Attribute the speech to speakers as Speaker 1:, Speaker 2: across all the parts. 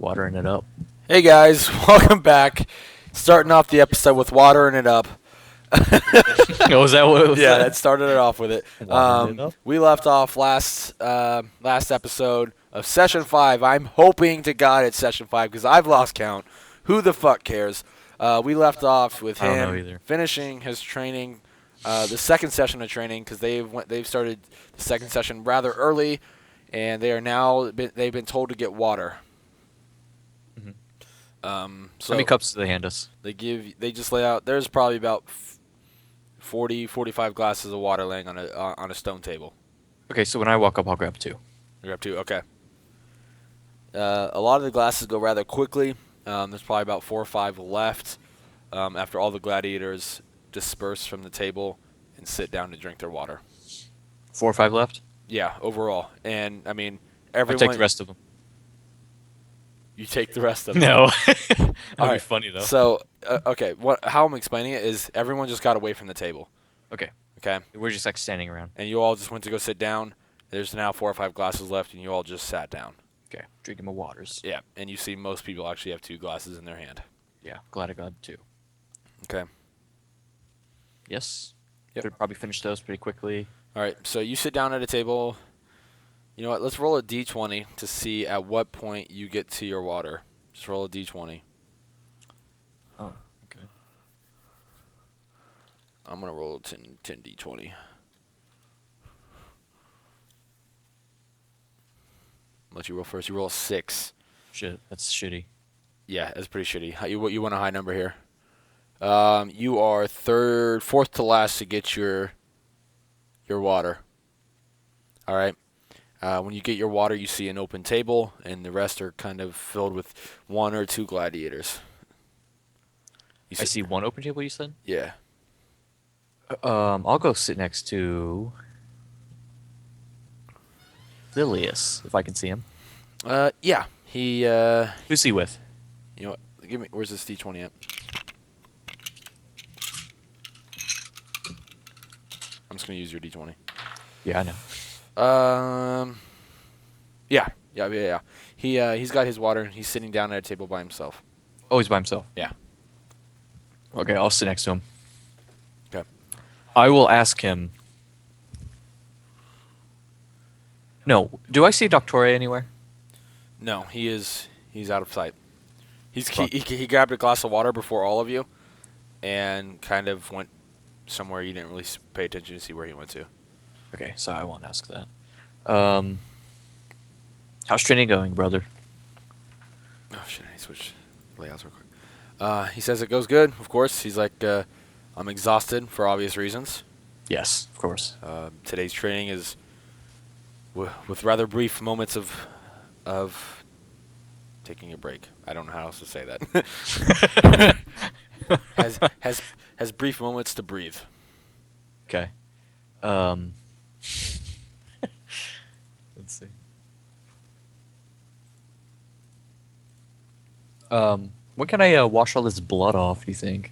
Speaker 1: Watering it up.
Speaker 2: Hey guys, welcome back. Starting off the episode with watering it up.
Speaker 1: Oh, is that what it was?
Speaker 2: Yeah, that started it off with it.
Speaker 1: Watering it up?
Speaker 2: We left off last episode of Session 5. I'm hoping to God it's Session 5 because I've lost count. Who the fuck cares? We left off with
Speaker 1: I don't know
Speaker 2: him
Speaker 1: either.
Speaker 2: finishing his training, the second session of training, because they've started the second session rather early, and they've been told to get water. So
Speaker 1: How many cups do they hand us?
Speaker 2: They just lay out. There's probably about 40, 45 glasses of water laying on a stone table.
Speaker 1: Okay, so when I walk up, I'll grab 2.
Speaker 2: You grab 2. Okay. A lot of the glasses go rather quickly. There's probably about 4 or 5 left after all the gladiators disperse from the table and sit down to drink their water.
Speaker 1: 4 or 5 left?
Speaker 2: Yeah, overall. And I mean,
Speaker 1: I'll
Speaker 2: everyone.
Speaker 1: take the rest of them.
Speaker 2: You take the rest of them.
Speaker 1: No. That'd
Speaker 2: Alright,
Speaker 1: be funny, though.
Speaker 2: So, okay, how I'm explaining it is everyone just got away from the table.
Speaker 1: Okay.
Speaker 2: Okay.
Speaker 1: We're just like standing around.
Speaker 2: And you all just went to go sit down. There's now 4 or 5 glasses left, and you all just sat down.
Speaker 1: Okay. Drinking my waters.
Speaker 2: Yeah, and you see most people actually have 2 glasses in their hand.
Speaker 1: Yeah. Glad I got 2.
Speaker 2: Okay.
Speaker 1: Yes.
Speaker 2: Yep.
Speaker 1: Could probably finish those pretty quickly.
Speaker 2: All right, so you sit down at a table. You know what? Let's roll a d20 to see at what point you get to your water. Just roll a d20.
Speaker 1: Oh, okay.
Speaker 2: I'm going to roll a 10 d20. Let you roll first. You roll a 6.
Speaker 1: Shit, that's shitty.
Speaker 2: Yeah, that's pretty shitty. You want a high number here. You are fourth to last to get your water. All right. When you get your water, you see an open table, and the rest are kind of filled with 1 or 2 gladiators.
Speaker 1: I see 1 open table, you said?
Speaker 2: Yeah.
Speaker 1: I'll go sit next to Vilius, if I can see him.
Speaker 2: Yeah. He.
Speaker 1: Who's he with?
Speaker 2: You know what? Where's this d20 at? I'm just gonna use your d20.
Speaker 1: Yeah, I know.
Speaker 2: Yeah. He's got his water. He's sitting down at a table by himself.
Speaker 1: Oh, he's by himself.
Speaker 2: Yeah.
Speaker 1: Okay, I'll sit next to him.
Speaker 2: Okay.
Speaker 1: I will ask him. No, do I see Doctore anywhere?
Speaker 2: No, he's out of sight.
Speaker 1: Fuck.
Speaker 2: He grabbed a glass of water before all of you, and kind of went somewhere you didn't really pay attention to see where he went to.
Speaker 1: Okay, so I won't ask that. How's training going, brother?
Speaker 2: Oh shit! I switched layouts real quick. He says it goes good. Of course, he's like, I'm exhausted for obvious reasons.
Speaker 1: Yes, of course.
Speaker 2: Today's training is with rather brief moments of taking a break. I don't know how else to say that. has brief moments to breathe.
Speaker 1: Okay. Let's see. When can I wash all this blood off, do you think?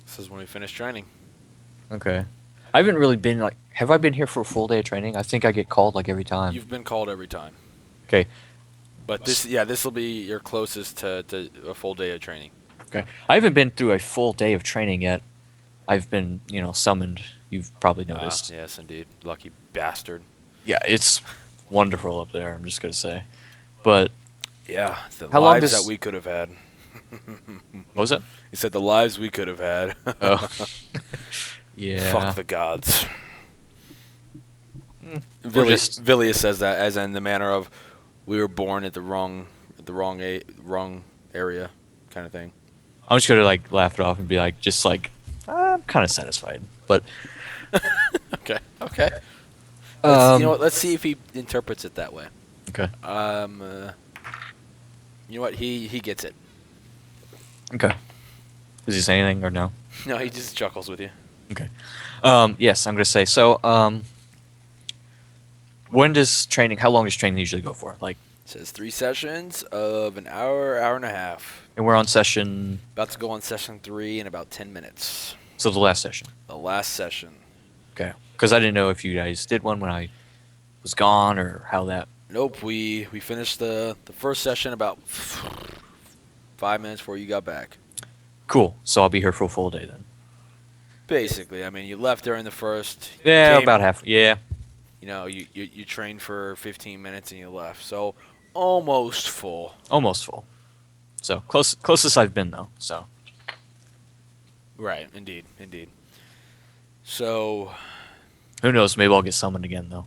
Speaker 2: This is when we finish training.
Speaker 1: Okay. I haven't really been, like... Have I been here for a full day of training? I think I get called, like, every time.
Speaker 2: You've been called every time.
Speaker 1: Okay.
Speaker 2: But this will be your closest to a full day of training.
Speaker 1: Okay. I haven't been through a full day of training yet. I've been, summoned. You've probably noticed.
Speaker 2: Yes, indeed. Lucky bastard.
Speaker 1: Yeah, it's wonderful up there, I'm just going to say. But...
Speaker 2: Yeah, the
Speaker 1: How long
Speaker 2: lives
Speaker 1: does-
Speaker 2: that we could have had.
Speaker 1: What was that?
Speaker 2: He said the lives we could have had.
Speaker 1: Oh. Yeah.
Speaker 2: Fuck the gods.
Speaker 1: We're just-
Speaker 2: Vilius says that as in the manner of we were born at the wrong area kind of thing.
Speaker 1: I'm just going to, like, laugh it off and be like, I'm kind of satisfied. But...
Speaker 2: Okay. You know what? Let's see if he interprets it that way.
Speaker 1: Okay.
Speaker 2: You know what? He gets it.
Speaker 1: Okay. Does he say anything or no?
Speaker 2: No, he just chuckles with you.
Speaker 1: Okay. Yes, I'm going to say, so, how long does training usually go for? Like,
Speaker 2: It says 3 sessions of an hour and a half.
Speaker 1: and we're on session,
Speaker 2: About to go on session 3 in about 10 minutes.
Speaker 1: so the last session.
Speaker 2: The last session.
Speaker 1: Okay. Because I didn't know if you guys did one when I was gone or how that...
Speaker 2: Nope, we finished the first session about 5 minutes before you got back.
Speaker 1: Cool. So I'll be here for a full day then.
Speaker 2: Basically, I mean, you left during the first.
Speaker 1: Yeah,
Speaker 2: Came,
Speaker 1: about half. Yeah,
Speaker 2: you know, you trained for 15 minutes and you left. So almost full.
Speaker 1: almost full. So closest I've been though. So
Speaker 2: Right. Indeed. So,
Speaker 1: who knows? Maybe I'll get summoned again though.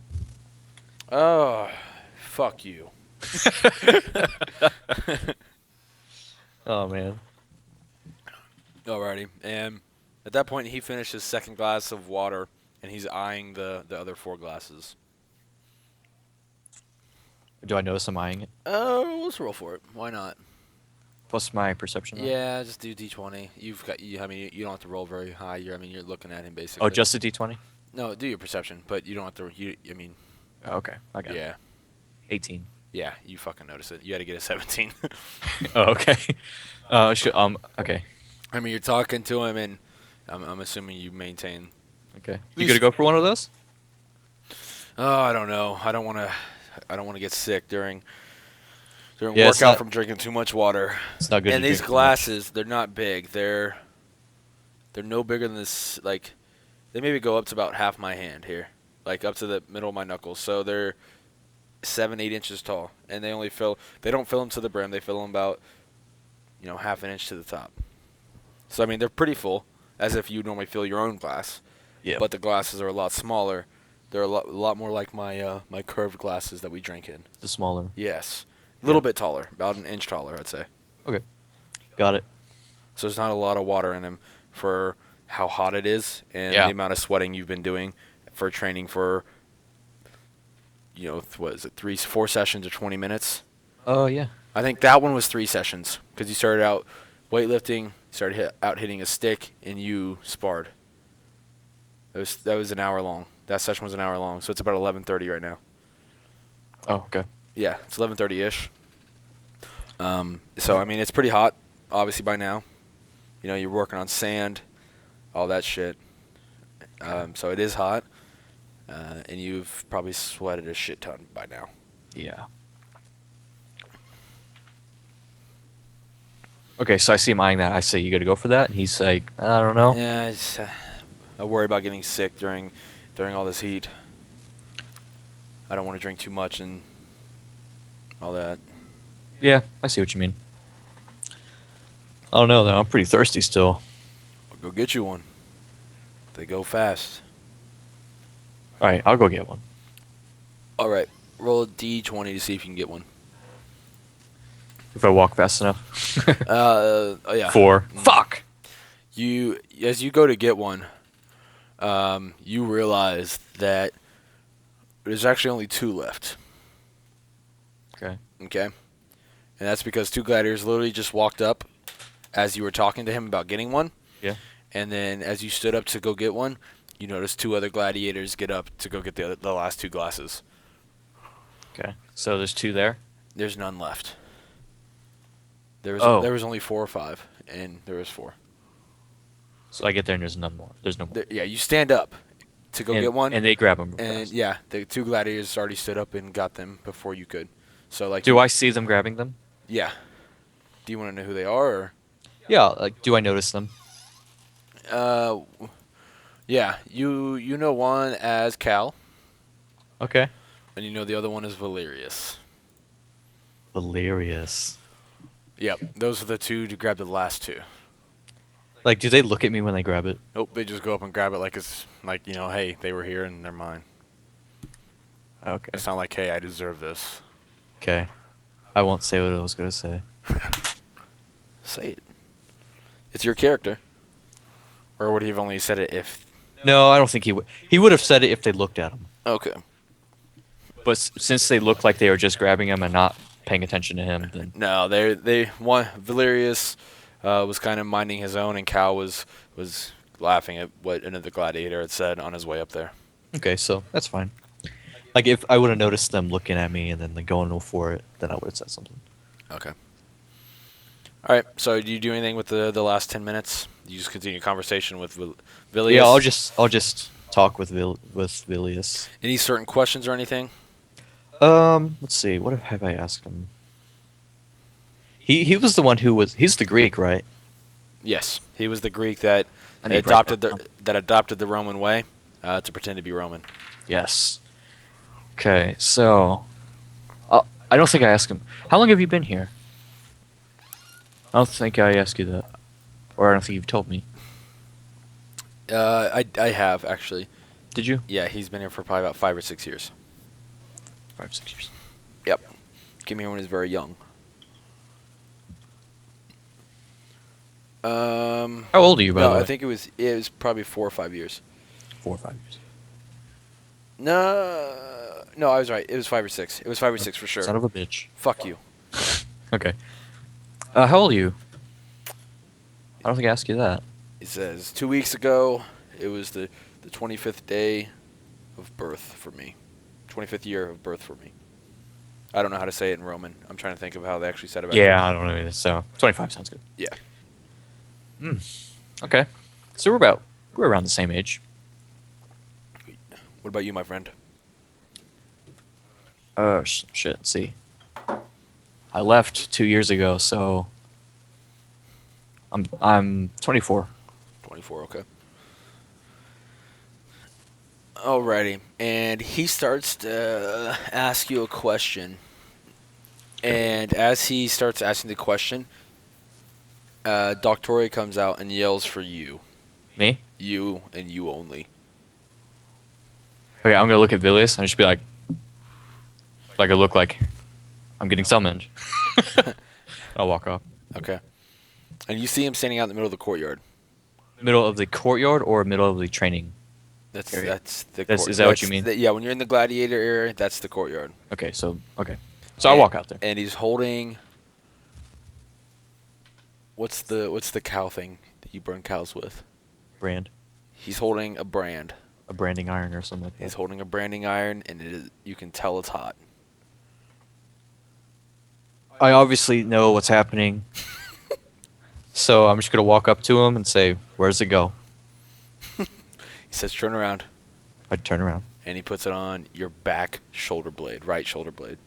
Speaker 2: oh, fuck you.
Speaker 1: Oh man.
Speaker 2: Alrighty. And at that point, he finished his second glass of water, and he's eyeing the other 4 glasses.
Speaker 1: Do I notice I'm eyeing it?
Speaker 2: Oh, let's roll for it. Why not?
Speaker 1: Plus my perception. Roll?
Speaker 2: Yeah, just do D20. I mean, you don't have to roll very high. You're looking at him basically.
Speaker 1: Oh, just a D20.
Speaker 2: No, do your perception, but you don't have to. I mean,
Speaker 1: Okay, I got it.
Speaker 2: yeah,
Speaker 1: 18.
Speaker 2: yeah, you fucking notice it. You had to get a 17.
Speaker 1: Oh, okay. Okay.
Speaker 2: I mean, you're talking to him, and I'm assuming you maintain.
Speaker 1: Okay. You gonna go for one of those?
Speaker 2: Oh, I don't know. I don't want to get sick during
Speaker 1: Yeah, it's
Speaker 2: workout
Speaker 1: not-
Speaker 2: from drinking too much water.
Speaker 1: It's not good.
Speaker 2: And
Speaker 1: to
Speaker 2: these
Speaker 1: drink too much.
Speaker 2: glasses, they're not big. They're no bigger than this. Like, they maybe go up to about half my hand here, like up to the middle of my knuckles. So they're 7-8 inches tall, and they only fill. They don't fill them to the brim. They fill them about, half an inch to the top. So I mean, they're pretty full, as if you normally fill your own glass.
Speaker 1: Yeah.
Speaker 2: But the glasses are a lot smaller. They're a lot more like my my curved glasses that we drink in.
Speaker 1: The smaller.
Speaker 2: Yes, a little bit taller, about an inch taller, I'd say.
Speaker 1: Okay. Got it.
Speaker 2: So there's not a lot of water in them for how hot it is and
Speaker 1: Yeah.
Speaker 2: the amount of sweating you've been doing for training for, what is it, 4 sessions or 20 minutes?
Speaker 1: Oh yeah.
Speaker 2: I think that one was 3 sessions because you started out weightlifting, started out hitting a stick, and you sparred. That was an hour long. That session was an hour long, so it's about 11:30 right now.
Speaker 1: Oh okay.
Speaker 2: Yeah, it's 11:30-ish. So I mean, it's pretty hot, obviously by now. You're working on sand, all that shit. So it is hot, and you've probably sweated a shit ton by now.
Speaker 1: Yeah. Okay, so I see him eyeing that. I say, "You got to go for that," and he's like, "I don't know."
Speaker 2: Yeah, I worry about getting sick during all this heat. I don't want to drink too much and all that.
Speaker 1: Yeah, I see what you mean. I don't know though. I'm pretty thirsty still.
Speaker 2: I'll go get you one. They go fast.
Speaker 1: All right, I'll go get one.
Speaker 2: All right, roll a D20 to see if you can get one.
Speaker 1: If I walk fast enough.
Speaker 2: Oh yeah.
Speaker 1: 4. Fuck.
Speaker 2: As you go to get one, you realize that there's actually only 2 left.
Speaker 1: Okay.
Speaker 2: Okay? And that's because 2 gladiators literally just walked up as you were talking to him about getting one.
Speaker 1: Yeah.
Speaker 2: And then as you stood up to go get one, you noticed 2 other gladiators get up to go get the last 2 glasses.
Speaker 1: Okay. So there's 2 there.
Speaker 2: There's none left. There was only 4 or 5, and there was 4.
Speaker 1: So I get there and there's none more. There's no more.
Speaker 2: Yeah, you stand up to go get one.
Speaker 1: And they grab them.
Speaker 2: And yeah, the 2 gladiators already stood up and got them before you could. So like,
Speaker 1: Do I see them grabbing them?
Speaker 2: yeah. Do you want to know who they are? Or?
Speaker 1: Yeah. Like, do I notice them?
Speaker 2: Yeah. You know one as Cal,
Speaker 1: Okay.
Speaker 2: and you know the other one is Valerius.
Speaker 1: Hilarious.
Speaker 2: Yep, those are the 2 to grab the last 2.
Speaker 1: Like, do they look at me when they grab it?
Speaker 2: Nope, they just go up and grab it like it's like, hey, they were here and they're mine.
Speaker 1: Okay.
Speaker 2: It's not like, hey, I deserve this.
Speaker 1: Okay. I won't say what I was gonna say.
Speaker 2: Say it. It's your character. Or would he have only said it if...
Speaker 1: No, I don't think he would. He would have said it if they looked at him.
Speaker 2: Okay.
Speaker 1: But since they looked like they were just grabbing him and not paying attention to him, then
Speaker 2: No, Valerius was kind of minding his own, and Cal was laughing at what another gladiator had said on his way up there.
Speaker 1: okay, so that's fine. Like if I would have noticed them looking at me and then like going for it, then I would have said something.
Speaker 2: Okay. All right. So, do you do anything with the last 10 minutes? You just continue conversation with Vilius?
Speaker 1: Yeah, I'll just talk with Vilius.
Speaker 2: Any certain questions or anything?
Speaker 1: Let's see. What have I asked him? He was the one who was. He's the Greek, right?
Speaker 2: Yes, he was the Greek that
Speaker 1: I need to write that down.
Speaker 2: adopted the Roman way to pretend to be Roman.
Speaker 1: Yes. Okay, so I don't think I asked him. How long have you been here? I don't think I asked you that, or I don't think you've told me.
Speaker 2: I have actually.
Speaker 1: Did you?
Speaker 2: Yeah, he's been here for probably about 5 or 6 years.
Speaker 1: 5, 6 years.
Speaker 2: Yep, came here when he was very young.
Speaker 1: How old are you, by
Speaker 2: No,
Speaker 1: the way?
Speaker 2: I think it was probably 4 or 5 years.
Speaker 1: 4 or 5 years.
Speaker 2: No, I was right. It was 5 or 6. It was 5 or 6 for sure.
Speaker 1: Son of a bitch.
Speaker 2: Fuck you.
Speaker 1: Okay. How old are you? I don't think I asked you that.
Speaker 2: He says 2 weeks ago, it was the 25th day of birth for me. 25th year of birth for me. I don't know how to say it in Roman. I'm trying to think of how they actually said it.
Speaker 1: Yeah, I don't know either. So 25 sounds good.
Speaker 2: Yeah.
Speaker 1: Okay. So we're around the same age.
Speaker 2: What about you, my friend?
Speaker 1: Shit. Let's see. I left 2 years ago, so I'm 24.
Speaker 2: 24, okay. Alrighty. And he starts to ask you a question. And as he starts asking the question, Doctoria comes out and yells for you.
Speaker 1: Me?
Speaker 2: You and you only.
Speaker 1: Okay, I'm gonna look at Vilius and just be like I look like I'm getting summoned. I'll walk up.
Speaker 2: Okay. And you see him standing out in the middle of the courtyard.
Speaker 1: Middle of the courtyard or middle of the training?
Speaker 2: That's
Speaker 1: Area.
Speaker 2: that's the.
Speaker 1: Is that what you mean?
Speaker 2: Yeah, when you're in the gladiator area, that's the courtyard.
Speaker 1: Okay, so I walk out there.
Speaker 2: And he's holding. What's the cow thing that you burn cows with?
Speaker 1: Brand.
Speaker 2: He's holding a brand.
Speaker 1: A branding iron or something like that.
Speaker 2: He's holding a branding iron, and you can tell it's hot.
Speaker 1: I obviously know what's happening. So I'm just gonna walk up to him and say, "Where's it go?"
Speaker 2: He says, "Turn around."
Speaker 1: I turn around.
Speaker 2: And he puts it on your back shoulder blade, right shoulder blade.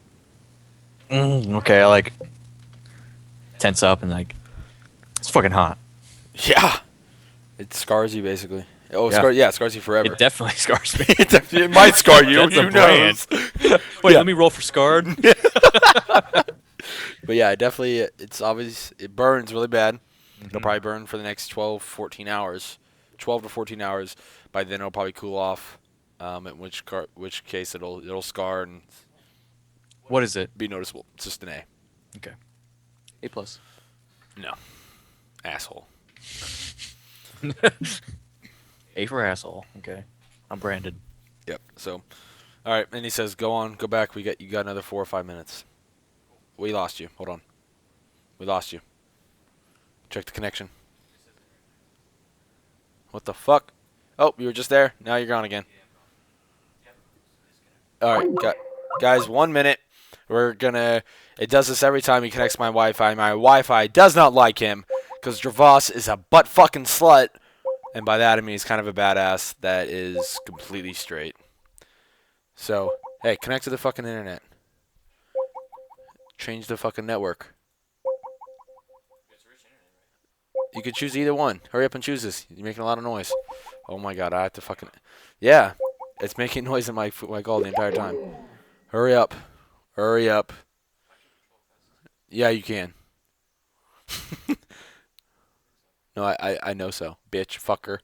Speaker 1: Okay, I tense up and it's fucking hot.
Speaker 2: Yeah. It scars you basically. Oh,
Speaker 1: Yeah.
Speaker 2: it scars you forever.
Speaker 1: It definitely scars me.
Speaker 2: It might scar you.
Speaker 1: That's a
Speaker 2: Who knows?
Speaker 1: Wait,
Speaker 2: Yeah.
Speaker 1: let me roll for scarred.
Speaker 2: But yeah, it's obvious. It burns really bad. It'll probably burn for the next 12, 14 hours. 12 to 14 hours. By then, it'll probably cool off. In which case, it'll scar and
Speaker 1: What is it?
Speaker 2: be noticeable. It's just an A.
Speaker 1: Okay. A plus.
Speaker 2: No. Asshole.
Speaker 1: A for asshole. Okay. I'm branded.
Speaker 2: Yep. So, all right. And he says, "Go on, go back. You got another 4 or 5 minutes. We lost you. Hold on. We lost you. Check the connection. What the fuck? Oh, you were just there. Now you're gone again. All right, guys. 1 minute. It does this every time he connects my Wi-Fi. My Wi-Fi does not like him because Gervas is a butt fucking slut. And by that I mean he's kind of a badass that is completely straight. So, hey, connect to the fucking internet. Change the fucking network. You could choose either one. Hurry up and choose this. You're making a lot of noise. Oh my god, I have to fucking... Yeah, it's making noise in my call the entire time. Hurry up. Hurry up. Yeah, you can. No, I know so. Bitch, fucker.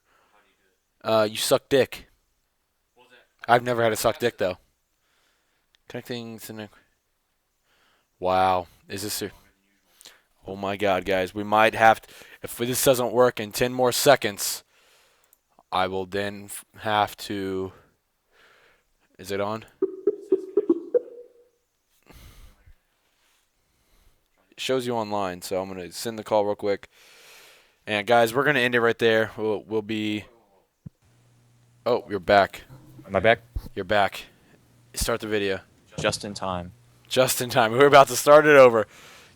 Speaker 2: You suck dick. I've never had to suck dick, though. Connecting to... Wow. Is this... Oh my god, guys. We might have to... If this doesn't work in 10 more seconds, I will then have to... Is it on? It shows you online, so I'm going to send the call real quick. And guys, we're going to end it right there. We'll be... Oh, you're back.
Speaker 1: Am I back?
Speaker 2: You're back. Start the video.
Speaker 1: Just in time.
Speaker 2: Just in time. We were about to start it over.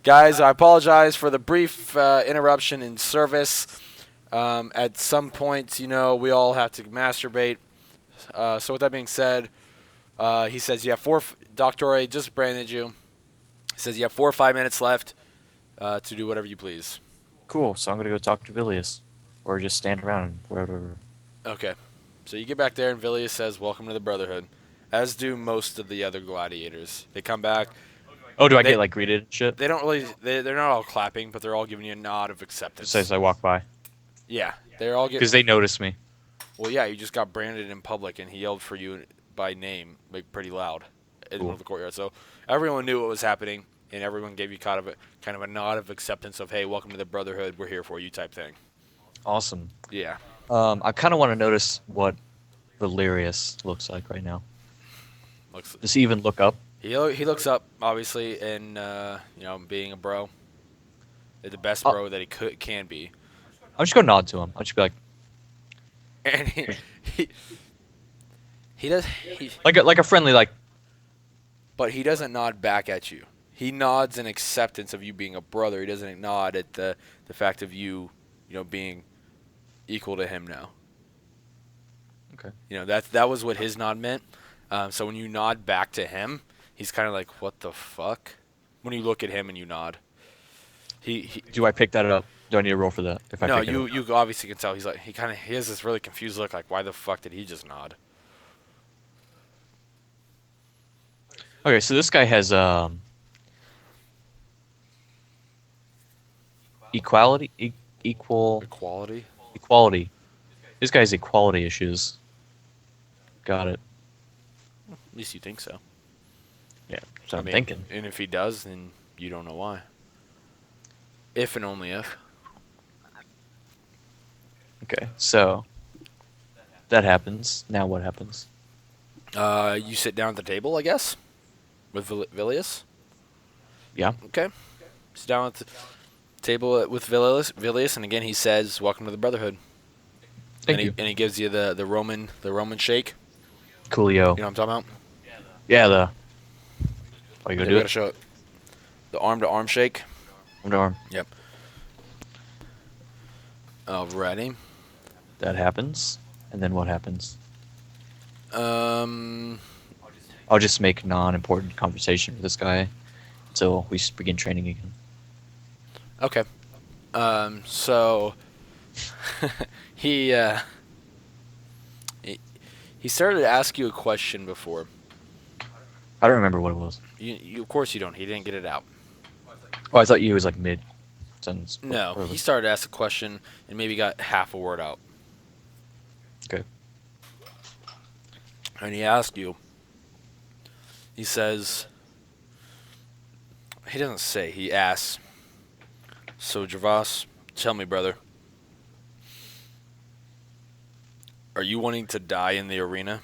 Speaker 2: Guys, I apologize for the brief interruption in service. At some point, we all have to masturbate. So with that being said, he says you have Doctor A just branded you. He says you have 4 or 5 minutes left. to do whatever you please.
Speaker 1: Cool. So I'm gonna go talk to Vilius, or just stand around wherever.
Speaker 2: Okay. So you get back there, and Vilius says, "Welcome to the Brotherhood," as do most of the other gladiators. They come back.
Speaker 1: Oh, do I
Speaker 2: They
Speaker 1: get like greeted and shit?
Speaker 2: they don't really they're not all clapping, but they're all giving you a nod of
Speaker 1: Just as
Speaker 2: acceptance.
Speaker 1: I walk by,
Speaker 2: Yeah, they're all get.
Speaker 1: because they notice me.
Speaker 2: Well, yeah, you just got branded in public, and he yelled for you by name, like pretty loud, in one
Speaker 1: Cool.
Speaker 2: of the courtyard. So everyone knew what was happening, and everyone gave you kind of a nod of acceptance of, "Hey, welcome to the Brotherhood. We're here for you," type thing.
Speaker 1: Awesome.
Speaker 2: Yeah.
Speaker 1: I kind of want to notice what Valerius looks like right now.
Speaker 2: Looks.
Speaker 1: Does he even look up?
Speaker 2: He looks up obviously, and being a bro, the best
Speaker 1: Uh,
Speaker 2: bro that he can be,
Speaker 1: I'm just gonna nod to him. I'll just be like,
Speaker 2: and he he does he
Speaker 1: like a friendly, like,
Speaker 2: but he doesn't nod back at you. He nods in acceptance of you being a brother. He doesn't nod at the fact of you, being equal to him now.
Speaker 1: okay.
Speaker 2: That was what his nod meant. So when you nod back to him, he's kind of like, "What the fuck?" When you look at him and you nod, he
Speaker 1: Do I pick that up? Do I need to roll for that? If I
Speaker 2: no,
Speaker 1: pick it up.
Speaker 2: you obviously can tell he's like he has this really confused look, like, why the fuck did he just nod?
Speaker 1: Okay, so this guy has equality,
Speaker 2: Equality.
Speaker 1: equality. This guy has equality issues. Got it.
Speaker 2: At least you think so.
Speaker 1: Yeah, so I'm
Speaker 2: mean,
Speaker 1: thinking.
Speaker 2: and if he does, then you don't know why. If and only if.
Speaker 1: Okay, so that happens. Now what happens?
Speaker 2: You sit down at the table, I guess, with Vilius.
Speaker 1: Yeah.
Speaker 2: Okay. Sit down at the table with Vilius, and again he says, "Welcome to the Brotherhood."
Speaker 1: Thank you.
Speaker 2: And he gives you the Roman shake.
Speaker 1: Coolio.
Speaker 2: You know what I'm talking about?
Speaker 1: Yeah, the. Oh, you
Speaker 2: Yeah,
Speaker 1: gonna
Speaker 2: we
Speaker 1: do
Speaker 2: gotta
Speaker 1: it?
Speaker 2: show it. The arm to arm shake.
Speaker 1: Arm to arm.
Speaker 2: Yep. Alrighty.
Speaker 1: That happens. And then what happens?
Speaker 2: Um.
Speaker 1: I'll just make non-important conversation with this guy until we begin training again.
Speaker 2: Okay. So he he started to ask you a question before.
Speaker 1: I don't remember what it was.
Speaker 2: You of course you don't. He didn't get it out.
Speaker 1: Oh, I thought you was like mid sentence.
Speaker 2: No,
Speaker 1: Or-
Speaker 2: he started to ask a question and maybe got half a word out.
Speaker 1: Okay.
Speaker 2: And he asked you. He says. He doesn't say. He asks. So Gervas, tell me, brother. Are you wanting to die in the arena?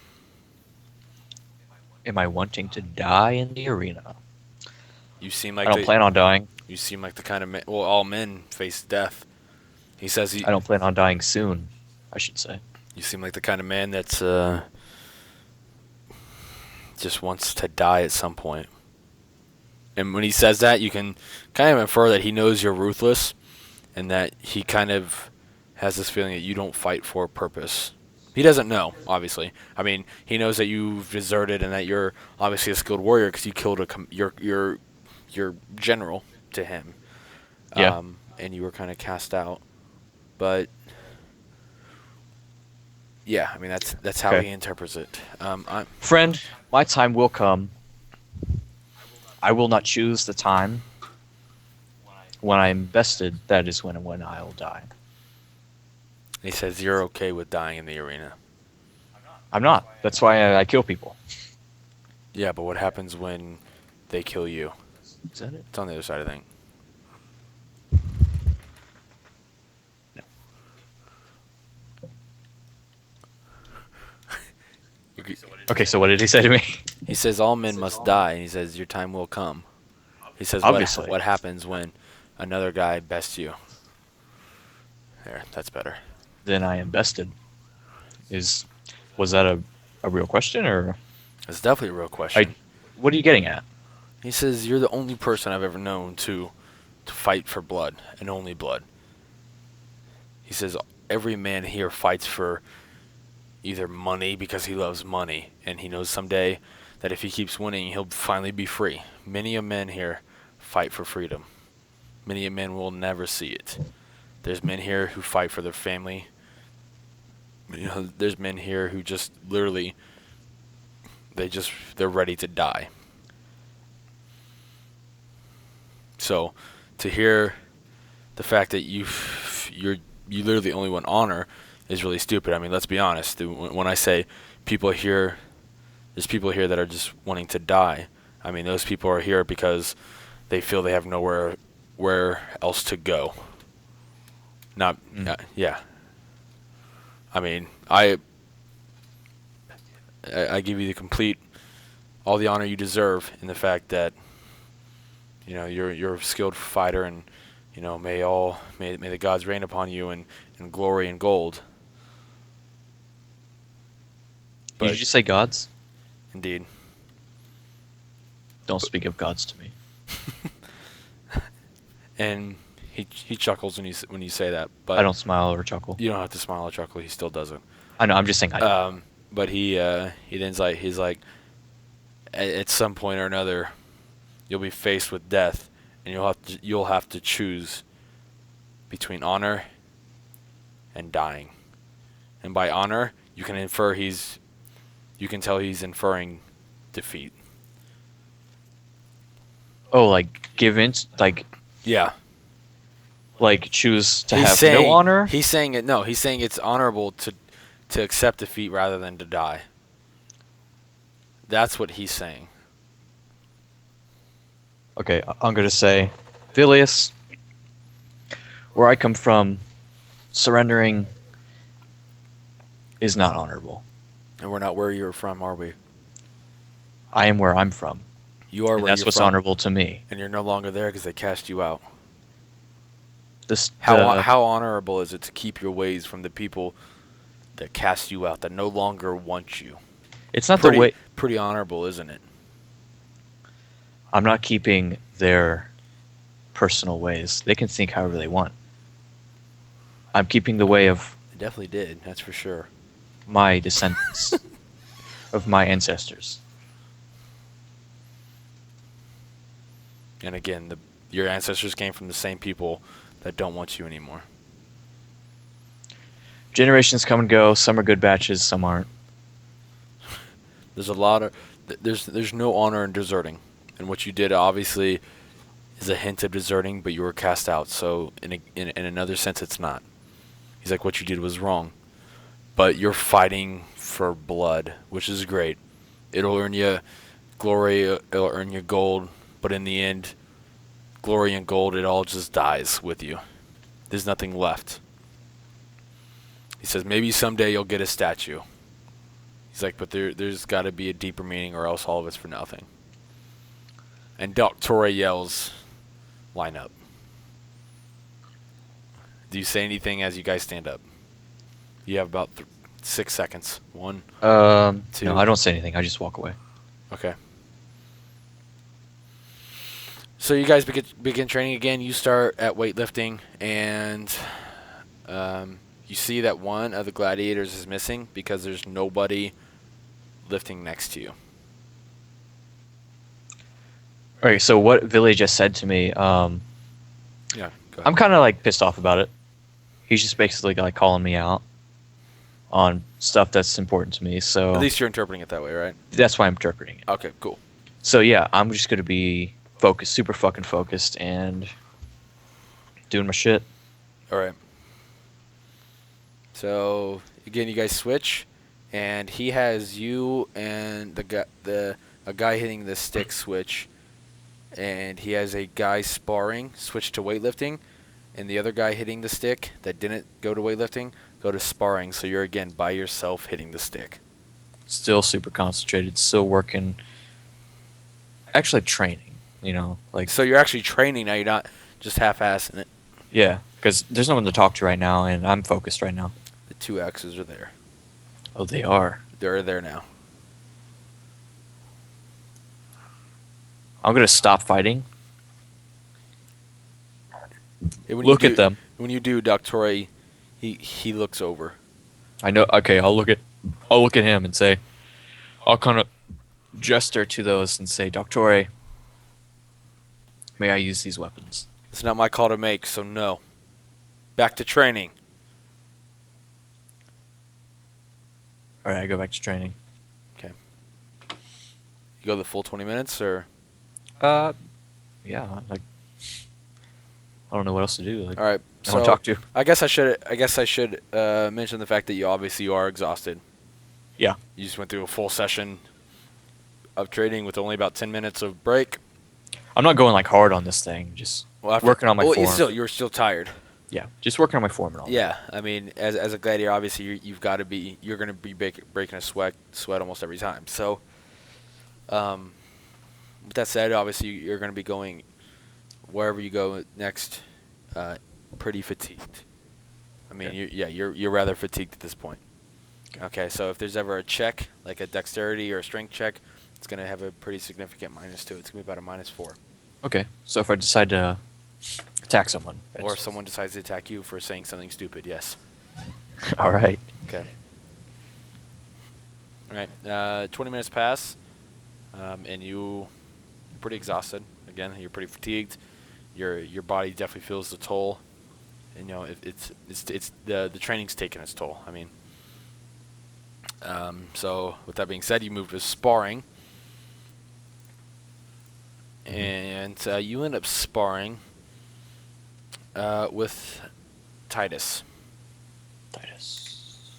Speaker 1: Am I wanting to die in the arena?
Speaker 2: You seem
Speaker 1: I
Speaker 2: like
Speaker 1: don't plan on dying.
Speaker 2: You seem like the kind of man. Well, all men face death. He says
Speaker 1: I don't plan on dying soon, I should say.
Speaker 2: You seem like the kind of man that's just wants to die at some point. And when he says that, you can kind of infer that he knows you're ruthless, and that he kind of has this feeling that you don't fight for a purpose. He doesn't know, obviously. I mean, he knows that you've deserted and that you're obviously a skilled warrior because you killed your general to him.
Speaker 1: Yeah.
Speaker 2: And you were kind of cast out. But yeah, I mean that's how
Speaker 1: Okay.
Speaker 2: he interprets it.
Speaker 1: Friend, my time will come. I will not choose the time. When I am bested, that is when I will die.
Speaker 2: He says you're okay with dying in the arena.
Speaker 1: I'm not. That's why I kill people.
Speaker 2: Yeah, but what happens when they kill you?
Speaker 1: Is that it?
Speaker 2: It's on the other side, I think.
Speaker 1: No. Okay, so what did he say to me?
Speaker 2: He says all men must die, and he says your time will come. He says
Speaker 1: Obviously.
Speaker 2: what happens when another guy bests you. There, that's better.
Speaker 1: Then I am bested. Was that a real question, or
Speaker 2: That's definitely a real question.
Speaker 1: what are you getting at?
Speaker 2: He says you're the only person I've ever known to fight for blood, and only blood. He says every man here fights for either money because he loves money, and he knows someday that if he keeps winning, he'll finally be free. Many a men here fight for freedom. Many men will never see it. There's men here who fight for their family. There's men here who just literally they're ready to die. So, to hear the fact that you literally only want honor is really stupid. I mean, let's be honest. When I say people here, there's people here that are just wanting to die. I mean, those people are here because they feel they have nowhere where else to go. Yeah. I mean, I give you the complete, all the honor you deserve in the fact that, you're a skilled fighter, and, may the gods rain upon you in glory and gold.
Speaker 1: Did you just say gods?
Speaker 2: Indeed.
Speaker 1: Don't speak of gods to me.
Speaker 2: And he chuckles when you say that, but
Speaker 1: I don't smile or chuckle.
Speaker 2: you don't have to smile or chuckle. He still doesn't.
Speaker 1: I know. I'm just saying.
Speaker 2: But he's like, at some point or another, you'll be faced with death, and you'll have to choose between honor and dying. And by honor, you can tell he's inferring defeat.
Speaker 1: Oh, like give in, like
Speaker 2: Yeah.
Speaker 1: like choose to
Speaker 2: He's
Speaker 1: have
Speaker 2: saying,
Speaker 1: no honor.
Speaker 2: He's saying it. No, he's saying it's honorable to accept defeat rather than to die. That's what he's saying.
Speaker 1: Okay, I'm gonna say, Vilius, where I come from, surrendering is not honorable.
Speaker 2: And we're not where you're from, are we?
Speaker 1: I am where I'm from.
Speaker 2: You are
Speaker 1: And
Speaker 2: where
Speaker 1: that's
Speaker 2: you're
Speaker 1: what's
Speaker 2: from,
Speaker 1: honorable to me.
Speaker 2: and you're no longer there because they cast you out.
Speaker 1: This
Speaker 2: How honorable is it to keep your ways from the people that cast you out, that no longer want you?
Speaker 1: it's not the way.
Speaker 2: Pretty honorable, isn't it?
Speaker 1: I'm not keeping their personal ways. They can think however they want. I'm keeping the way of
Speaker 2: It definitely did. That's for sure.
Speaker 1: my descendants, of my ancestors.
Speaker 2: And again, your ancestors came from the same people that don't want you anymore.
Speaker 1: Generations come and go. Some are good batches, some aren't.
Speaker 2: There's a lot of there's no honor in deserting, and what you did obviously is a hint of deserting, but you were cast out. So in another sense, it's not. He's like, what you did was wrong, but you're fighting for blood, which is great. It'll earn you glory. It'll earn you gold, but in the end, glory and gold, it all just dies with you. There's nothing left. He says, maybe someday you'll get a statue. He's like, but there's got to be a deeper meaning, or else all of it's for nothing. And Doctora yells, line up. Do you say anything as you guys stand up? You have about 6 seconds. 1, 2.
Speaker 1: No, I don't say anything. I just walk away.
Speaker 2: Okay. So you guys begin training again. You start at weightlifting, and you see that one of the gladiators is missing because there's nobody lifting next to you.
Speaker 1: Alright, so what Villy just said to me,
Speaker 2: Yeah, go ahead.
Speaker 1: I'm kind of like pissed off about it. He's just basically like calling me out on stuff that's important to me. So
Speaker 2: At least you're interpreting it that way, right?
Speaker 1: that's why I'm interpreting it.
Speaker 2: Okay, cool.
Speaker 1: So yeah, I'm just gonna be focused, super fucking focused, and doing my shit.
Speaker 2: All right. So again, you guys switch, and he has you and a guy hitting the stick switch, and he has a guy sparring switch to weightlifting, and the other guy hitting the stick that didn't go to weightlifting go to sparring. So you're again by yourself hitting the stick.
Speaker 1: Still super concentrated, still working. Actually training, like
Speaker 2: So you're actually training now. You're not just half-assing it.
Speaker 1: yeah, because there's no one to talk to right now, and I'm focused right now.
Speaker 2: The 2 X's are there.
Speaker 1: Oh, they are.
Speaker 2: They're there now.
Speaker 1: I'm gonna stop fighting.
Speaker 2: Hey, when
Speaker 1: Look
Speaker 2: you
Speaker 1: at them.
Speaker 2: When you do, Doctor, he looks over.
Speaker 1: I know. Okay, I'll look at him and say, I'll kind of gesture to those and say, Doctore, may I use these weapons?
Speaker 2: It's not my call to make, so no. Back to training.
Speaker 1: All right, I go back to training.
Speaker 2: Okay. You go the full 20 minutes, or?
Speaker 1: Uh, yeah, like I don't know what else to do. Like
Speaker 2: All right.
Speaker 1: I don't
Speaker 2: So
Speaker 1: talk to.
Speaker 2: I guess I should mention the fact that you are exhausted.
Speaker 1: Yeah.
Speaker 2: You just went through a full session of training with only about 10 minutes of break.
Speaker 1: I'm not going like hard on this thing. Just
Speaker 2: Well,
Speaker 1: working on my form.
Speaker 2: you're still tired.
Speaker 1: Yeah, just working on my form and all.
Speaker 2: Yeah, I mean, as a gladiator, obviously you're going to be breaking a sweat almost every time. So, with that said, obviously you're going to be going wherever you go next, pretty fatigued. I mean,
Speaker 1: Okay.
Speaker 2: you're rather fatigued at this point. Okay, so if there's ever a check, like a dexterity or a strength check, it's going to have a pretty significant minus to it. It's going to be about a -4.
Speaker 1: Okay. So if I decide to attack someone,
Speaker 2: Or if someone decides to attack you for saying something stupid, yes.
Speaker 1: all right.
Speaker 2: Okay. All right. 20 minutes pass, and you're pretty exhausted. Again, you're pretty fatigued. Your body definitely feels the toll. And, it's the training's taking its toll. I mean, so with that being said, you move to sparring, and you end up sparring with Titus.
Speaker 1: Titus.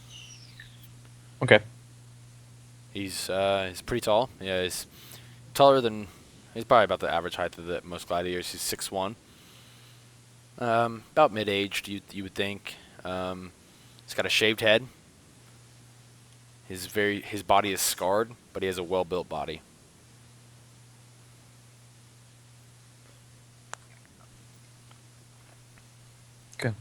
Speaker 1: Okay.
Speaker 2: He's pretty tall. Yeah, he's taller than he's probably about the average height of the most gladiators. He's 6'1". About mid-aged, you would think. He's got a shaved head. His body is scarred, but he has a well-built body.
Speaker 1: Okay.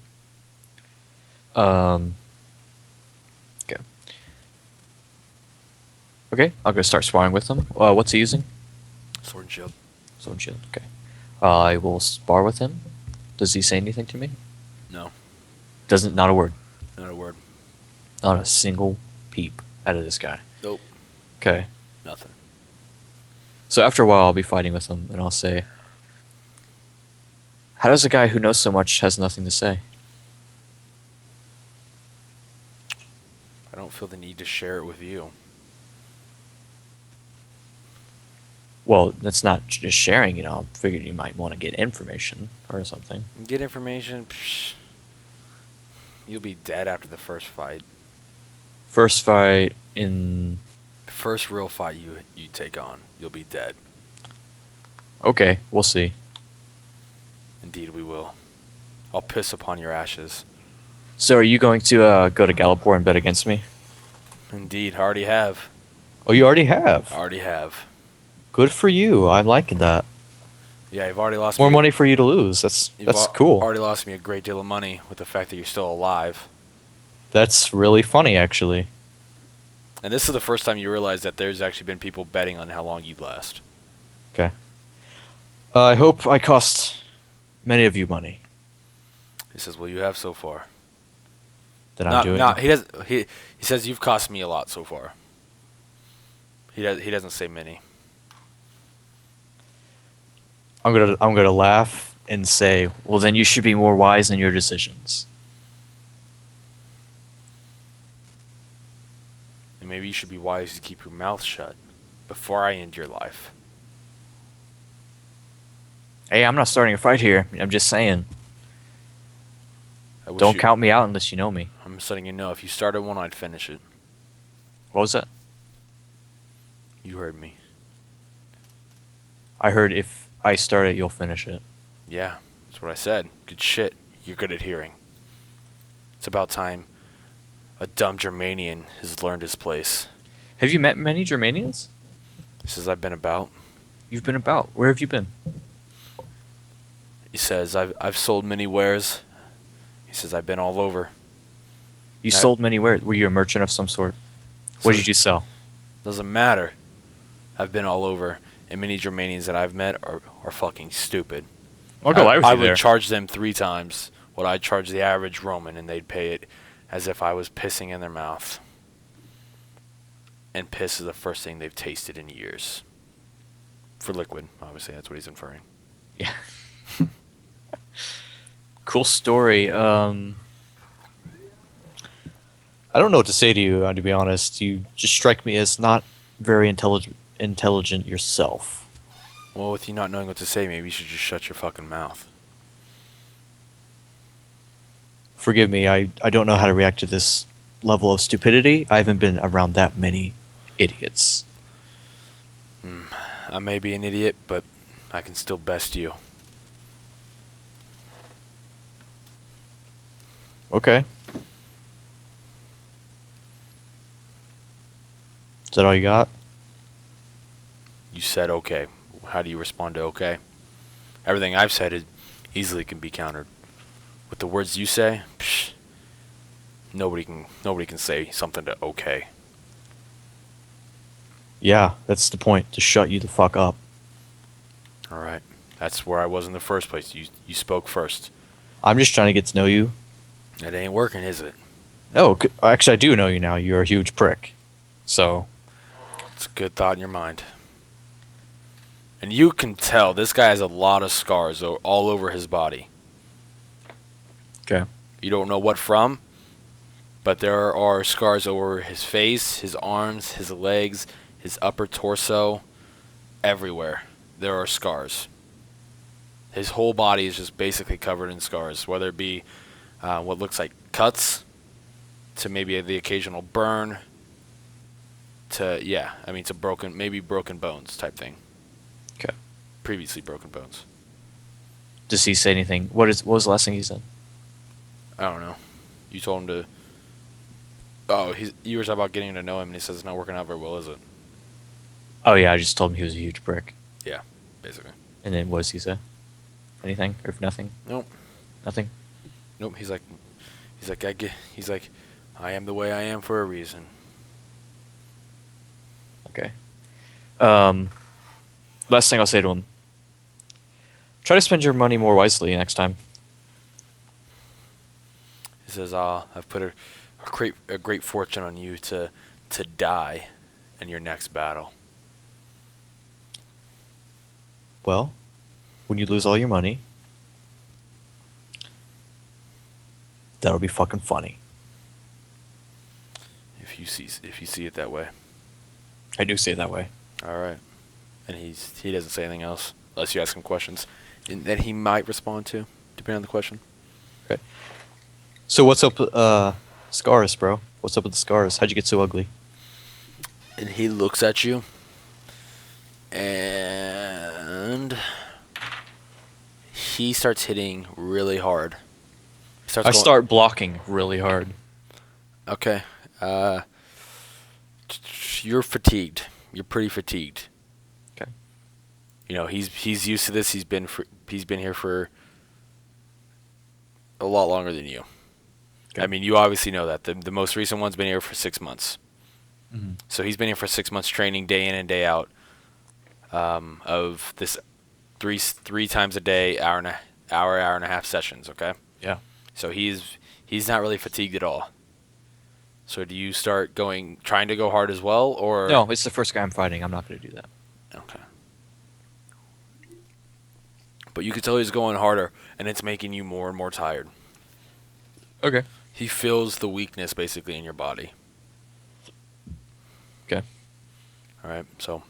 Speaker 1: Okay. Okay, I'll go start sparring with him. What's he using?
Speaker 2: Sword and shield.
Speaker 1: Sword and shield. Okay. I will spar with him. Does he say anything to me?
Speaker 2: No,
Speaker 1: Doesn't. Not a word.
Speaker 2: not a word.
Speaker 1: Not a single peep out of this guy.
Speaker 2: Nope,
Speaker 1: Okay.
Speaker 2: nothing.
Speaker 1: So after a while, I'll be fighting with him, and I'll say, "How does a guy who knows so much has nothing to say?"
Speaker 2: I don't feel the need to share it with you.
Speaker 1: Well, that's not just sharing. I figured you might want to get information or something.
Speaker 2: Get information. You'll be dead after the first fight.
Speaker 1: First fight in.
Speaker 2: The first real fight you take on, you'll be dead.
Speaker 1: Okay, we'll see.
Speaker 2: Indeed, we will. I'll piss upon your ashes.
Speaker 1: So, are you going to go to Galapor and bet against me?
Speaker 2: Indeed, I already have.
Speaker 1: Oh, you already have.
Speaker 2: I already have.
Speaker 1: Good for you. I'm liking that.
Speaker 2: Yeah, you've already lost
Speaker 1: More
Speaker 2: me.
Speaker 1: money for you to lose. That's cool.
Speaker 2: Already lost me a great deal of money with the fact that you're still alive.
Speaker 1: That's really funny, actually.
Speaker 2: And this is the first time you realize that there's actually been people betting on how long you'd last.
Speaker 1: Okay. I hope I cost many of you money
Speaker 2: He says, "Well, you have so far."
Speaker 1: that I'm doing.
Speaker 2: He doesn't. He says you've cost me a lot so far. He doesn't say many.
Speaker 1: I'm gonna laugh and say, well, then you should be more wise in your decisions.
Speaker 2: And maybe you should be wise to keep your mouth shut before I end your life.
Speaker 1: Hey, I'm not starting a fight here. I'm just saying. Don't count me out unless you know me.
Speaker 2: I'm just letting you know, if you started one, I'd finish it.
Speaker 1: What was that?
Speaker 2: You heard me.
Speaker 1: I heard if I start it, you'll finish it.
Speaker 2: Yeah, that's what I said. Good shit. You're good at hearing. It's about time a dumb Germanian has learned his place.
Speaker 1: Have you met many Germanians?
Speaker 2: He says, I've been about.
Speaker 1: You've been about. Where have you been?
Speaker 2: He says, I've sold many wares. He says, I've been all over.
Speaker 1: You sold many wares. Were you a merchant of some sort? What did you sell?
Speaker 2: Doesn't matter. I've been all over. And many Germanians that I've met are fucking stupid.
Speaker 1: I'll go live with
Speaker 2: I
Speaker 1: you
Speaker 2: would
Speaker 1: there.
Speaker 2: charge them 3 times what I'd charge the average Roman, and they'd pay it as if I was pissing in their mouth. And piss is the first thing they've tasted in years. For liquid, obviously, that's what he's inferring.
Speaker 1: Yeah. Cool story. I don't know what to say to you. To be honest, you just strike me as not very intelligent yourself.
Speaker 2: Well, with you not knowing what to say, maybe you should just shut your fucking mouth.
Speaker 1: Forgive me. I don't know how to react to this level of stupidity. I haven't been around that many idiots.
Speaker 2: I may be an idiot, but I can still best you.
Speaker 1: Okay. Is that all you got?
Speaker 2: You said okay. How do you respond to okay? Everything I've said is easily can be countered. With the words you say, psh, nobody can say something to okay.
Speaker 1: Yeah, that's the point. To shut you the fuck up.
Speaker 2: All right. That's where I was in the first place. You spoke first.
Speaker 1: I'm just trying to get to know you.
Speaker 2: It ain't working, is it?
Speaker 1: No, actually, I do know you now. You're a huge prick. So,
Speaker 2: It's a good thought in your mind. And you can tell this guy has a lot of scars all over his body.
Speaker 1: okay.
Speaker 2: You don't know what from, but there are scars over his face, his arms, his legs, his upper torso, everywhere. There are scars. His whole body is just basically covered in scars, whether it be what looks like cuts, to maybe the occasional burn, to broken bones type thing.
Speaker 1: Okay.
Speaker 2: Previously broken bones.
Speaker 1: Does he say anything? What was the last thing he said?
Speaker 2: I don't know. You told him to. Oh, you were talking about getting to know him, and he says it's not working out very well, is it?
Speaker 1: Oh yeah, I just told him he was a huge prick.
Speaker 2: Yeah, basically.
Speaker 1: And then what does he say? Anything or nothing?
Speaker 2: Nope.
Speaker 1: Nothing.
Speaker 2: Nope. He's like, I am the way I am for a reason.
Speaker 1: Okay. Last thing I'll say to him. Try to spend your money more wisely next time.
Speaker 2: He says, I've put a great fortune on you to die in your next battle.
Speaker 1: Well, when you lose all your money, that'll be fucking funny.
Speaker 2: If you see it that way.
Speaker 1: I do say it that way.
Speaker 2: All right. And he doesn't say anything else unless you ask him questions, and then he might respond to, depending on the question.
Speaker 1: Okay. So what's up with scars, bro? What's up with the scars? How'd you get so ugly?
Speaker 2: And he looks at you, and he starts hitting really hard.
Speaker 1: I start blocking really hard.
Speaker 2: Okay. You're fatigued. You're pretty fatigued.
Speaker 1: Okay.
Speaker 2: You know, he's used to this. He's been here for a lot longer than you.
Speaker 1: Okay.
Speaker 2: I mean, you obviously know that. The most recent one's been here for 6 months.
Speaker 1: Mm-hmm.
Speaker 2: So he's been here for 6 months training day in and day out of this three times a day, hour and a half sessions, okay?
Speaker 1: Yeah.
Speaker 2: So he's not really fatigued at all. So do you start trying to go hard as well, or?
Speaker 1: No, it's the first guy I'm fighting. I'm not going to do that.
Speaker 2: Okay. But you can tell he's going harder, and it's making you more and more tired.
Speaker 1: Okay.
Speaker 2: He feels the weakness basically in your body.
Speaker 1: Okay.
Speaker 2: All right. So,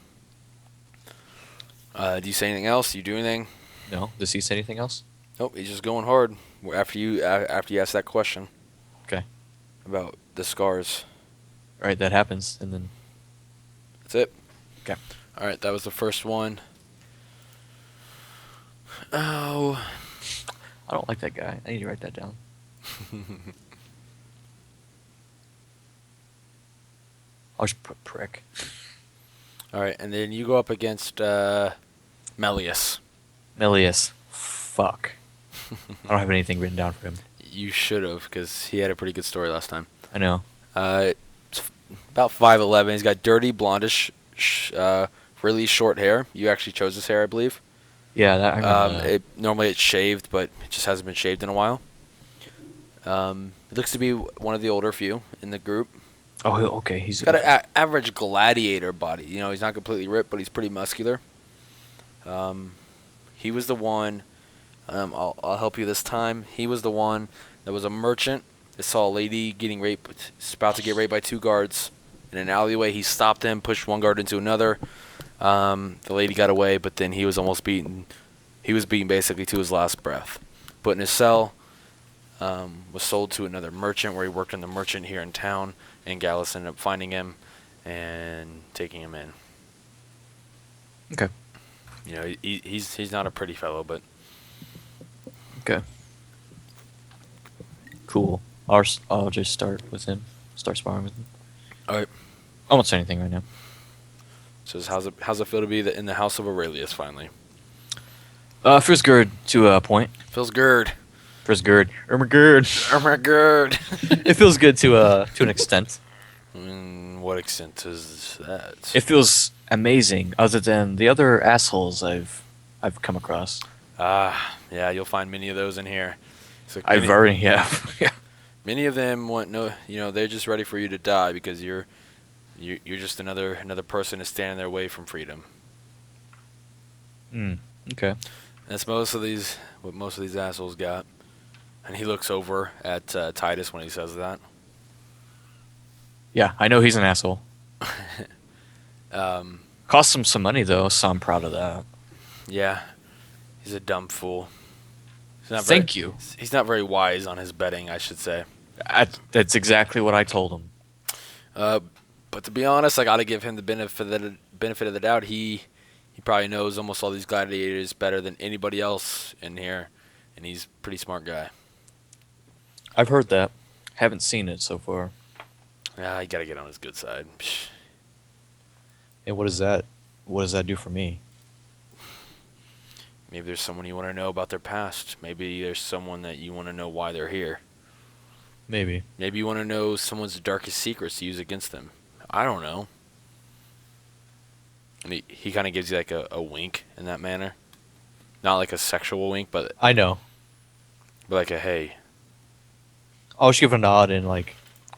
Speaker 2: do you say anything else? Do you do anything?
Speaker 1: No. Does he say anything else?
Speaker 2: Nope. He's just going hard after you ask that question.
Speaker 1: Okay.
Speaker 2: About the scars.
Speaker 1: All right, that happens, and then.
Speaker 2: That's it.
Speaker 1: Okay.
Speaker 2: All right. That was the first one. Oh.
Speaker 1: I don't like that guy. I need to write that down. I'll just put prick.
Speaker 2: All right, and then you go up against Melius.
Speaker 1: Melius. Fuck. I don't have anything written down for him.
Speaker 2: You should have, because he had a pretty good story last time.
Speaker 1: I know.
Speaker 2: It's about 5'11". He's got dirty, blondish, really short hair. You actually chose his hair, I believe.
Speaker 1: Yeah, I remember that.
Speaker 2: Normally it's shaved, but it just hasn't been shaved in a while. He looks to be one of the older few in the group.
Speaker 1: Oh, okay. He's
Speaker 2: got an average gladiator body. You know, he's not completely ripped, but he's pretty muscular. He was the one I'll help you this time. He was the one that was a merchant that saw a lady getting raped, about to get raped by two guards in an alleyway. He stopped him, pushed one guard into another. The lady got away, but then he was almost beaten. He was beaten basically to his last breath. Put in his cell, was sold to another merchant where he worked in the merchant here in town, and Gallus ended up finding him and taking him in.
Speaker 1: Okay.
Speaker 2: You know, he's not a pretty fellow, but
Speaker 1: Okay. Cool. I'll just start with him. Start sparring with him.
Speaker 2: all right.
Speaker 1: I won't say anything right now.
Speaker 2: Says how's it feel to be in the house of Aurelius finally?
Speaker 1: Feels good to a point.
Speaker 2: Feels good.
Speaker 1: Feels good. Good.
Speaker 2: Oh my god.
Speaker 1: It feels good to an extent.
Speaker 2: What extent is that?
Speaker 1: It feels amazing, other than the other assholes I've come across.
Speaker 2: Yeah, you'll find many of those in here. So
Speaker 1: I've already yeah.
Speaker 2: many of them want no, they're just ready for you to die because you're just another person to stand in their way from freedom.
Speaker 1: Okay.
Speaker 2: That's what most of these assholes got. And he looks over at Titus when he says that.
Speaker 1: Yeah, I know he's an asshole.
Speaker 2: Um,
Speaker 1: Cost him some money though, so I'm proud of that.
Speaker 2: yeah, he's a dumb fool.
Speaker 1: Thank you.
Speaker 2: He's not very wise on his betting, I should say.
Speaker 1: That's exactly what I told him.
Speaker 2: But to be honest, I got to give him the benefit of the doubt. He probably knows almost all these gladiators better than anybody else in here, and he's a pretty smart guy.
Speaker 1: I've heard that. Haven't seen it so far.
Speaker 2: Yeah, you got to get on his good side. Psh.
Speaker 1: And what does that do for me?
Speaker 2: Maybe there's someone you want to know about their past. Maybe there's someone that you want to know why they're here.
Speaker 1: Maybe.
Speaker 2: Maybe you want to know someone's darkest secrets to use against them. I don't know. And he kind of gives you like a wink in that manner. Not like a sexual wink, but
Speaker 1: I know.
Speaker 2: like a hey.
Speaker 1: I'll just give a nod and I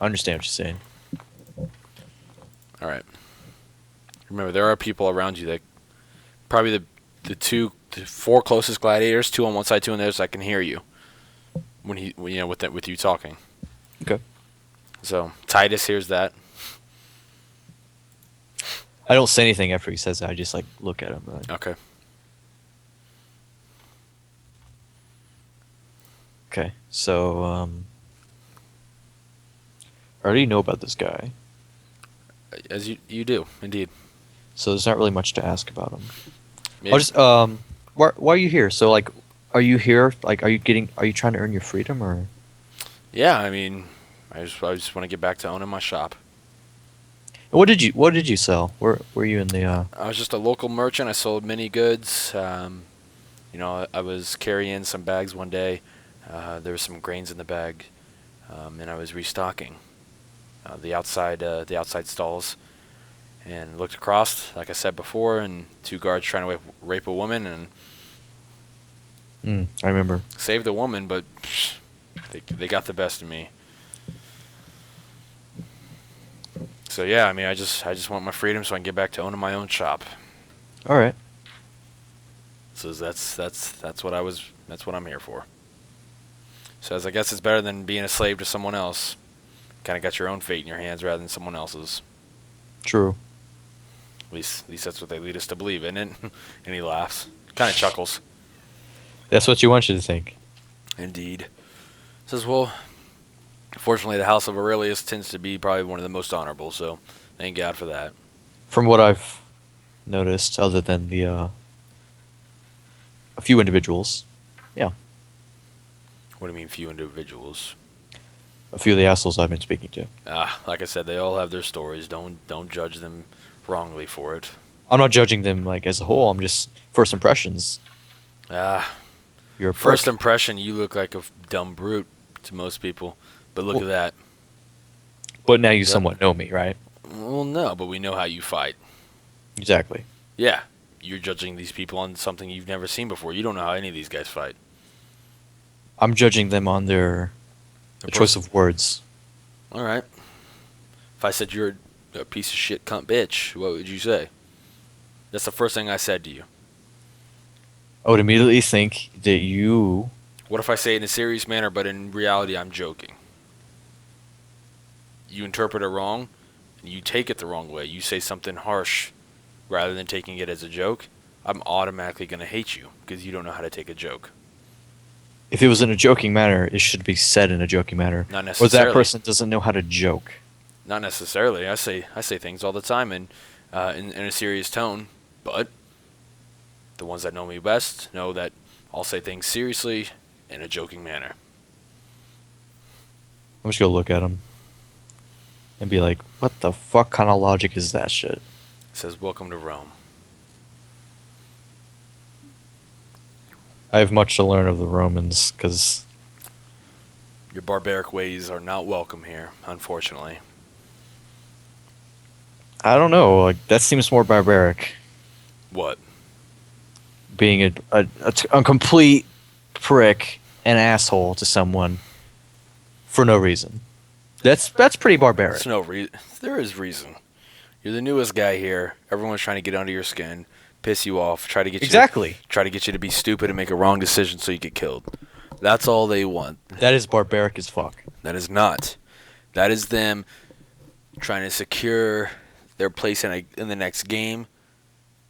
Speaker 1: understand what you're saying.
Speaker 2: All right. Remember, there are people around you that probably the four closest gladiators, two on one side, two on the other, so I can hear you with you talking.
Speaker 1: Okay.
Speaker 2: So Titus hears that.
Speaker 1: I don't say anything after he says that. I just look at him.
Speaker 2: Okay.
Speaker 1: Okay. So I already know about this guy,
Speaker 2: As you do, indeed.
Speaker 1: so there's not really much to ask about him.
Speaker 2: Maybe.
Speaker 1: I'll just why are you here? So are you here? Are you trying to earn your freedom or?
Speaker 2: Yeah, I mean, I just want to get back to owning my shop.
Speaker 1: What did you sell? Were you in the?
Speaker 2: I was just a local merchant. I sold many goods. I was carrying some bags one day. There was some grains in the bag, and I was restocking the outside stalls, and looked across, like I said before, and two guards trying to rape a woman, and
Speaker 1: I remember.
Speaker 2: saved the woman, but they got the best of me. So yeah, I mean, I just want my freedom so I can get back to owning my own shop.
Speaker 1: All right.
Speaker 2: So that's what I'm here for. Says I guess it's better than being a slave to someone else. Kind of got your own fate in your hands rather than someone else's.
Speaker 1: True.
Speaker 2: At least that's what they lead us to believe, isn't it? And he laughs, kind of chuckles.
Speaker 1: That's what you want you to think.
Speaker 2: Indeed. Says, well, fortunately, the House of Aurelius tends to be probably one of the most honorable, so thank God for that.
Speaker 1: From what I've noticed, other than the a few individuals, yeah,
Speaker 2: What do you mean, few individuals?
Speaker 1: a few of the assholes I've been speaking to.
Speaker 2: Like I said, they all have their stories. Don't judge them wrongly for it.
Speaker 1: I'm not judging them as a whole. I'm just first impressions. You're a
Speaker 2: First
Speaker 1: prick.
Speaker 2: impression, you look like a dumb brute to most people, but look at that.
Speaker 1: But now you somewhat know me, right?
Speaker 2: Well, no, but we know how you fight.
Speaker 1: Exactly.
Speaker 2: Yeah, you're judging these people on something you've never seen before. You don't know how any of these guys fight.
Speaker 1: I'm judging them on their choice of words.
Speaker 2: All right. If I said you're a piece of shit cunt bitch, what would you say? That's the first thing I said to you.
Speaker 1: I would immediately think that you.
Speaker 2: What if I say it in a serious manner, but in reality I'm joking? You interpret it wrong, and you take it the wrong way. You say something harsh rather than taking it as a joke. I'm automatically going to hate you because you don't know how to take a joke.
Speaker 1: If it was in a joking manner, it should be said in a joking manner.
Speaker 2: Not
Speaker 1: Or that
Speaker 2: necessarily.
Speaker 1: person doesn't know how to joke.
Speaker 2: Not necessarily. I say things all the time in a serious tone, but the ones that know me best know that I'll say things seriously in a joking manner.
Speaker 1: I'm just gonna look at him and be like, "What the fuck kind of logic is that shit?"
Speaker 2: It says, "Welcome to Rome."
Speaker 1: I have much to learn of the Romans because
Speaker 2: Your barbaric ways are not welcome here, unfortunately.
Speaker 1: I don't know. Like that seems more barbaric.
Speaker 2: What?
Speaker 1: Being a complete prick and asshole to someone for no reason. That's pretty barbaric.
Speaker 2: There's no reason. There is reason. You're the newest guy here. Everyone's trying to get under your skin, piss you off, try to get
Speaker 1: Exactly.
Speaker 2: you to be stupid and make a wrong decision so you get killed. That's all they want.
Speaker 1: That is barbaric as fuck.
Speaker 2: That is not. That is them trying to secure their place in the next game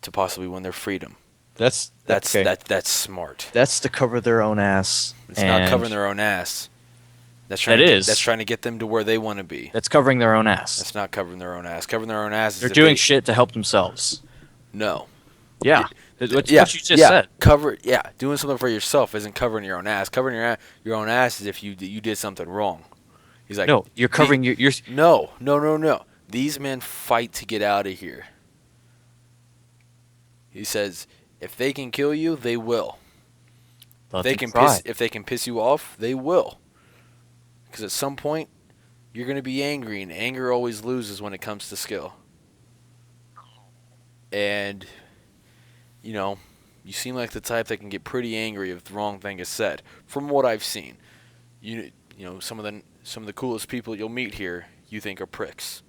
Speaker 2: to possibly win their freedom.
Speaker 1: That's okay.
Speaker 2: That's smart.
Speaker 1: That's to cover their own ass.
Speaker 2: It's not covering their own ass. That's trying to get them to where they want to be.
Speaker 1: That's covering their own ass.
Speaker 2: That's not covering their own ass. Covering their own ass is
Speaker 1: They're
Speaker 2: if
Speaker 1: doing shit to help themselves.
Speaker 2: No.
Speaker 1: Yeah. What you just said.
Speaker 2: Doing something for yourself isn't covering your own ass. Covering your own ass is if you did something wrong. He's like,
Speaker 1: no, you're covering your.
Speaker 2: No. These men fight to get out of here. He says, if they can kill you, they will. If they can piss you off, they will. Because at some point, you're going to be angry, and anger always loses when it comes to skill. And, you seem like the type that can get pretty angry if the wrong thing is said. From what I've seen, some of the coolest people you'll meet here, you think are pricks.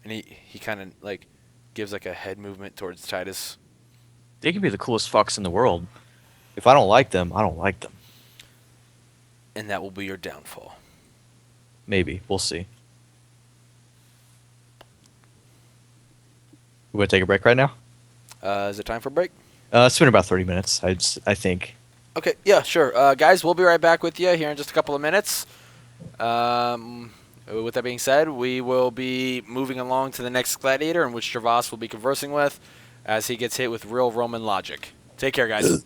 Speaker 2: And he kind of like gives like a head movement towards Titus.
Speaker 1: They can be the coolest fucks in the world. If I don't like them, I don't like them.
Speaker 2: And that will be your downfall.
Speaker 1: Maybe. We'll see. We want to take a break right now?
Speaker 2: Is it time for a break?
Speaker 1: It's been about 30 minutes, I think.
Speaker 2: Okay, yeah, sure. Guys, we'll be right back with you here in just a couple of minutes. With that being said, we will be moving along to the next gladiator in which Gervas will be conversing with as he gets hit with real Roman logic. Take care, guys.